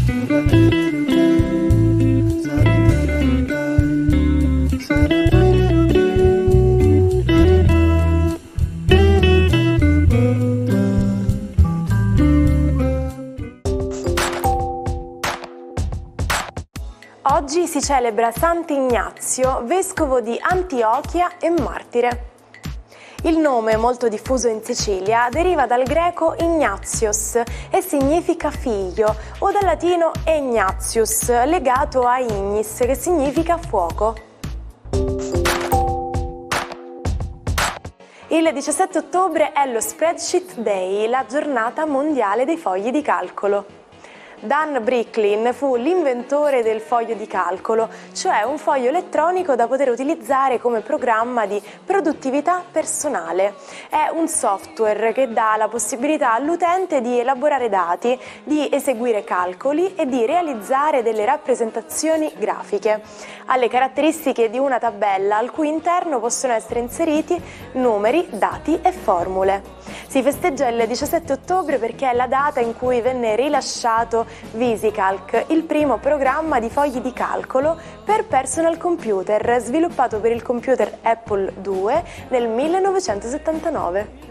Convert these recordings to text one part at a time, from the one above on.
Oggi si celebra Sant'Ignazio, vescovo di Antiochia e martire. Il nome, molto diffuso in Sicilia, deriva dal greco Ignatios e significa figlio, o dal latino Ignatius, legato a ignis, che significa fuoco. Il 17 ottobre è lo Spreadsheet Day, la giornata mondiale dei fogli di calcolo. Dan Bricklin fu l'inventore del foglio di calcolo, cioè un foglio elettronico da poter utilizzare come programma di produttività personale. È un software che dà la possibilità all'utente di elaborare dati, di eseguire calcoli e di realizzare delle rappresentazioni grafiche. Ha le caratteristiche di una tabella al cui interno possono essere inseriti numeri, dati e formule. Si festeggia il 17 ottobre perché è la data in cui venne rilasciato VisiCalc, il primo programma di fogli di calcolo per personal computer, sviluppato per il computer Apple II nel 1979.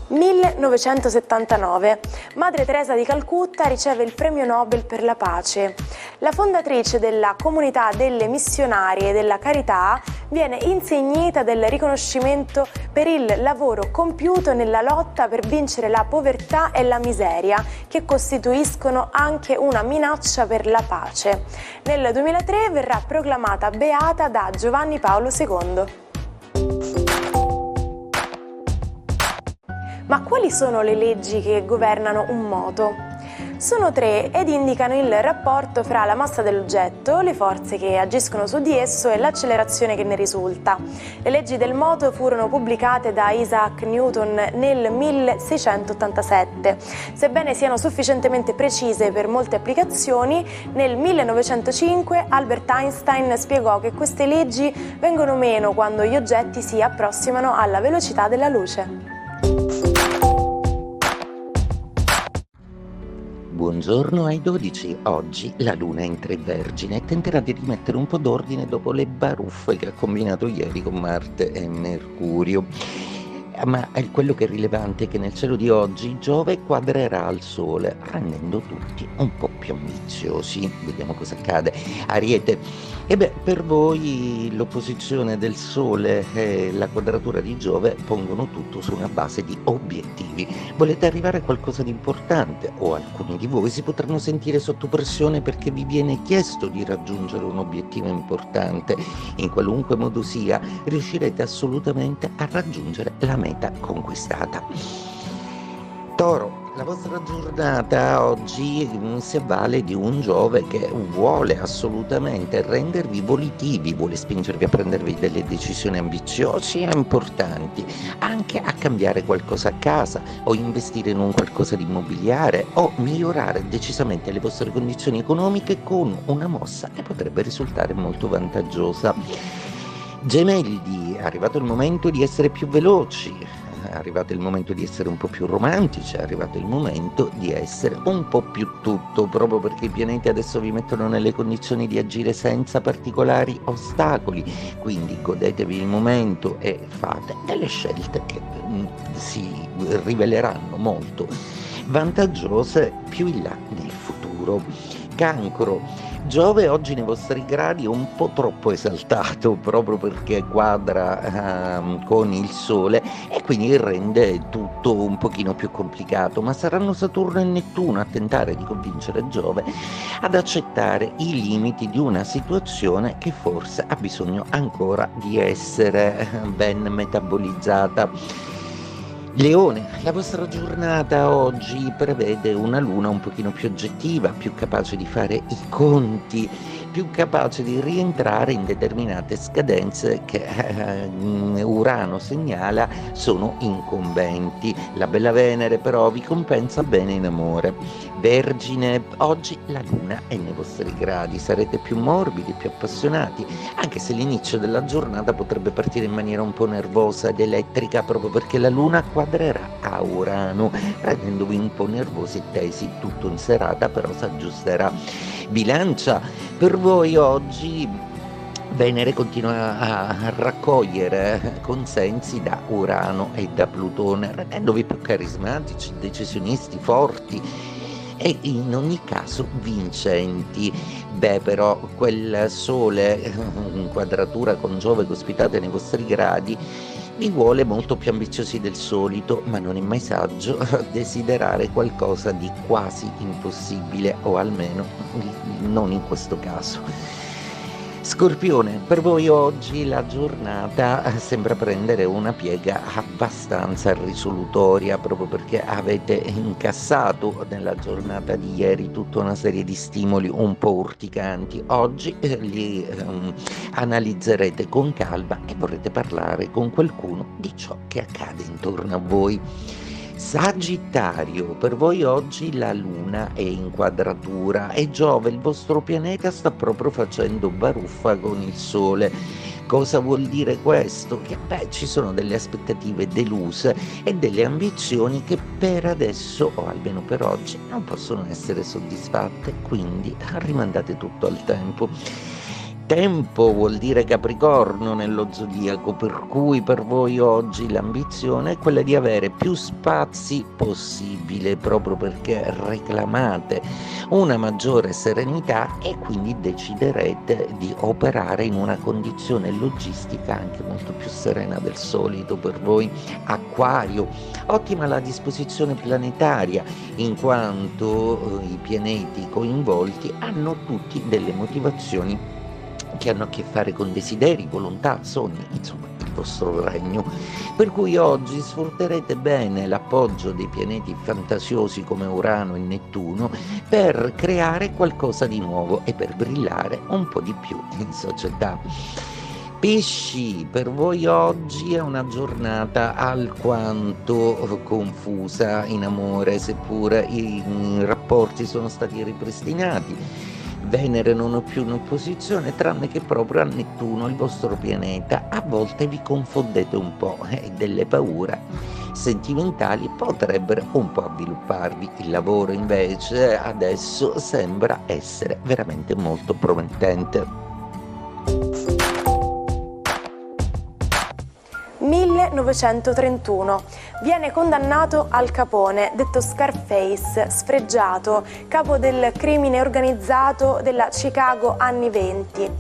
1979. Madre Teresa di Calcutta riceve il premio Nobel per la pace. La fondatrice della comunità delle missionarie della carità viene insignita del riconoscimento per il lavoro compiuto nella lotta per vincere la povertà e la miseria, che costituiscono anche una minaccia per la pace. Nel 2003 verrà proclamata beata da Giovanni Paolo II. Ma quali sono le leggi che governano un moto? Sono 3 ed indicano il rapporto fra la massa dell'oggetto, le forze che agiscono su di esso e l'accelerazione che ne risulta. Le leggi del moto furono pubblicate da Isaac Newton nel 1687. Sebbene siano sufficientemente precise per molte applicazioni, nel 1905 Albert Einstein spiegò che queste leggi vengono meno quando gli oggetti si approssimano alla velocità della luce. Buongiorno ai 12, oggi la luna è in tre vergine e tenterà di rimettere un po' d'ordine dopo le baruffe che ha combinato ieri con Marte e Mercurio. Ma quello che è rilevante è che nel cielo di oggi Giove quadrerà al Sole, rendendo tutti un po' più ambiziosi. Vediamo cosa accade. Ariete, per voi l'opposizione del Sole e la quadratura di Giove pongono tutto su una base di obiettivi. Volete arrivare a qualcosa di importante o alcuni di voi si potranno sentire sotto pressione perché vi viene chiesto di raggiungere un obiettivo importante. In qualunque modo sia, riuscirete assolutamente a raggiungere la meta conquistata. Toro, la vostra giornata oggi si avvale di un Giove che vuole assolutamente rendervi volitivi, vuole spingervi a prendervi delle decisioni ambiziose e importanti, anche a cambiare qualcosa a casa o investire in un qualcosa di immobiliare o migliorare decisamente le vostre condizioni economiche con una mossa che potrebbe risultare molto vantaggiosa. Gemelli, è arrivato il momento di essere più veloci, è arrivato il momento di essere un po' più romantici, è arrivato il momento di essere un po' più tutto, proprio perché i pianeti adesso vi mettono nelle condizioni di agire senza particolari ostacoli, quindi godetevi il momento e fate delle scelte che si riveleranno molto vantaggiose più in là nel futuro. Cancro, Giove oggi nei vostri gradi è un po' troppo esaltato proprio perché quadra con il Sole e quindi rende tutto un pochino più complicato, ma saranno Saturno e Nettuno a tentare di convincere Giove ad accettare i limiti di una situazione che forse ha bisogno ancora di essere ben metabolizzata. Leone, la vostra giornata oggi prevede una luna un pochino più oggettiva, più capace di fare i conti più capace di rientrare in determinate scadenze che Urano segnala sono incombenti. La bella Venere però vi compensa bene in amore. Vergine, oggi la luna è nei vostri gradi, sarete più morbidi, più appassionati, anche se l'inizio della giornata potrebbe partire in maniera un po' nervosa ed elettrica proprio perché la luna quadrerà a Urano, rendendovi un po' nervosi e tesi. Tutto in serata però si aggiusterà. Bilancia, per voi oggi Venere continua a raccogliere consensi da Urano e da Plutone, rendendovi più carismatici, decisionisti, forti e in ogni caso vincenti. Beh, però quel Sole in quadratura con Giove che ospitate nei vostri gradi vi vuole molto più ambiziosi del solito, ma non è mai saggio desiderare qualcosa di quasi impossibile, o almeno non in questo caso. Scorpione, per voi oggi la giornata sembra prendere una piega abbastanza risolutoria, proprio perché avete incassato nella giornata di ieri tutta una serie di stimoli un po' urticanti. Oggi li analizzerete con calma e vorrete parlare con qualcuno di ciò che accade intorno a voi. Sagittario, per voi oggi la luna è in quadratura e Giove, il vostro pianeta, sta proprio facendo baruffa con il Sole. Cosa vuol dire questo? Che ci sono delle aspettative deluse e delle ambizioni che per adesso, o almeno per oggi, non possono essere soddisfatte, quindi rimandate tutto al tempo. Tempo vuol dire Capricorno nello zodiaco, per cui per voi oggi l'ambizione è quella di avere più spazi possibile, proprio perché reclamate una maggiore serenità e quindi deciderete di operare in una condizione logistica anche molto più serena del solito. Per voi Acquario, ottima la disposizione planetaria, in quanto i pianeti coinvolti hanno tutti delle motivazioni che hanno a che fare con desideri, volontà, sogni, insomma il vostro regno, per cui oggi sfrutterete bene l'appoggio dei pianeti fantasiosi come Urano e Nettuno per creare qualcosa di nuovo e per brillare un po' di più in società. Pesci, per voi oggi è una giornata alquanto confusa in amore, seppure i rapporti sono stati ripristinati. Venere non è più in opposizione, tranne che proprio a Nettuno, il vostro pianeta. A volte vi confondete un po' e delle paure sentimentali potrebbero un po' avvilupparvi. Il lavoro invece adesso sembra essere veramente molto promettente. 1931. Viene condannato Al Capone, detto Scarface, sfregiato, capo del crimine organizzato della Chicago anni 20.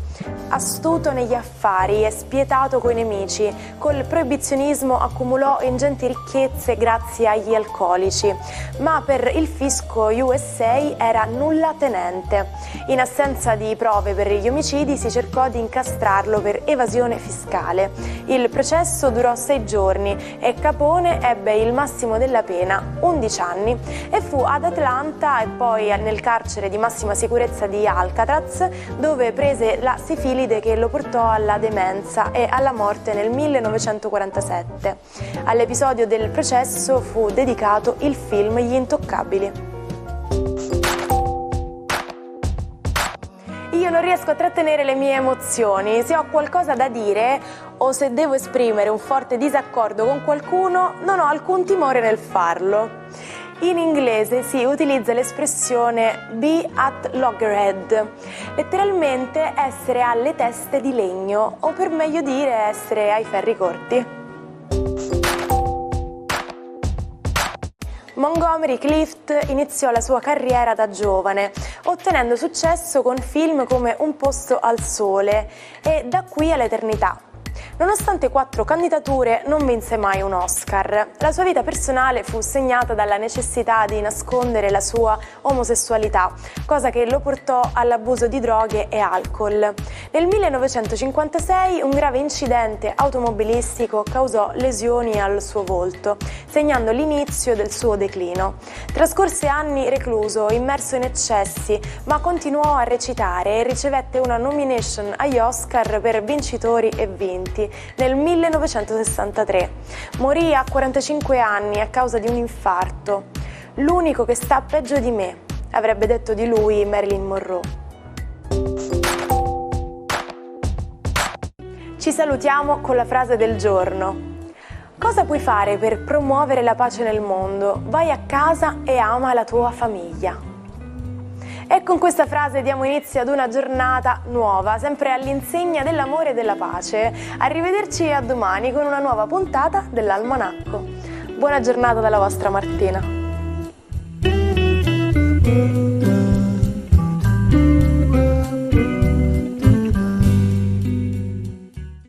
Astuto negli affari e spietato coi nemici, col proibizionismo accumulò ingenti ricchezze grazie agli alcolici, ma per il fisco USA era nulla tenente. In assenza di prove per gli omicidi si cercò di incastrarlo per evasione fiscale. Il processo durò 6 giorni e Capone ebbe il massimo della pena, 11 anni, e fu ad Atlanta e poi nel carcere di massima sicurezza di Alcatraz, dove prese la sifilide che lo portò alla demenza e alla morte nel 1947. All'episodio del processo fu dedicato il film Gli Intoccabili. Io non riesco a trattenere le mie emozioni. Se ho qualcosa da dire o se devo esprimere un forte disaccordo con qualcuno, non ho alcun timore nel farlo. In inglese si utilizza l'espressione be at loggerhead, letteralmente essere alle teste di legno, o per meglio dire essere ai ferri corti. Montgomery Clift iniziò la sua carriera da giovane, ottenendo successo con film come Un posto al sole e Da qui all'eternità. Nonostante 4 candidature, non vinse mai un Oscar. La sua vita personale fu segnata dalla necessità di nascondere la sua omosessualità, cosa che lo portò all'abuso di droghe e alcol. Nel 1956 un grave incidente automobilistico causò lesioni al suo volto, segnando l'inizio del suo declino. Trascorse anni recluso, immerso in eccessi, ma continuò a recitare e ricevette una nomination agli Oscar per Vincitori e Vinti nel 1963. Morì a 45 anni a causa di un infarto. L'unico che sta peggio di me, avrebbe detto di lui Marilyn Monroe. Ci salutiamo con la frase del giorno. Cosa puoi fare per promuovere la pace nel mondo? Vai a casa e ama la tua famiglia. E con questa frase diamo inizio ad una giornata nuova, sempre all'insegna dell'amore e della pace. Arrivederci a domani con una nuova puntata dell'Almanacco. Buona giornata dalla vostra Martina.